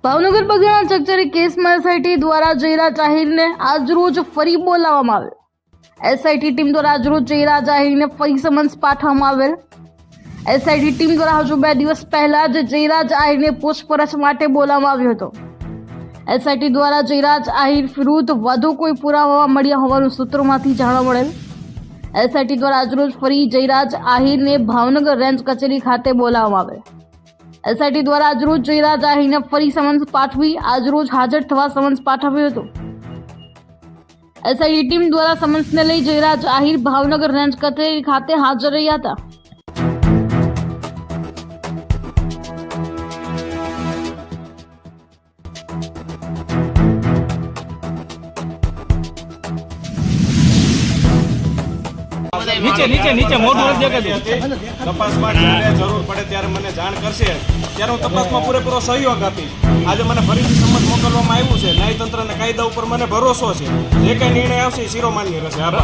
ભાવનગર પગના ચકચરી કેસમાં એસઆઈટી દ્વારા જયરાજ આહિરને આજરોજ ફરી બોલાવવામાં આવેલ। એસઆઈટી ટીમ દ્વારા આજરોજ જયરાજ આહિરને ફરી સમન્સ પાઠવવામાં આવેલ। એસઆઈટી ટીમ દ્વારા હજુ 2 દિવસ પહેલા જ જયરાજ આહિરને પૂછપરછ માટે બોલાવવામાં આવ્યો હતો। એસઆઈટી દ્વારા જયરાજ આહિર વિરુદ્ધ વધુ કોઈ પુરાવા મળ્યા હોવાનું સૂત્રોમાંથી જાણવા મળેલ। એસઆઈટી દ્વારા આજરોજ ફરી જયરાજ આહિરને ભાવનગર રેન્જ કચેરી ખાતે બોલાવવામાં આવેલ। એસઆઈટી દ્વારા આજરોજ જયરાજ આહિરને ફરી સમન્સ પાઠવી આજરોજ હાજર થવા સમન્સ પાઠવ્યો હતો। એસઆઈટી ટીમ દ્વારા સમન્સને લઈ જયરાજ આહિર ભાવનગર રેન્જ કચેરી ખાતે હાજર રહ્યા હતા। નીચે મોઢું નથી દેખાતું। તપાસમાં જ્યારે જરૂર પડે ત્યારે મને જાણ કરશે ત્યારે હું તપાસમાં પૂરેપૂરો સહયોગ આપીશ। આજે મને ફરીથી સંમત મોકલવામાં આવ્યું છે। ન્યાયતંત્ર અને કાયદા ઉપર મને ભરોસો છે। જે કંઈ નિર્ણય આવશે એ શિરોમાન્ય રહેશે। આભાર।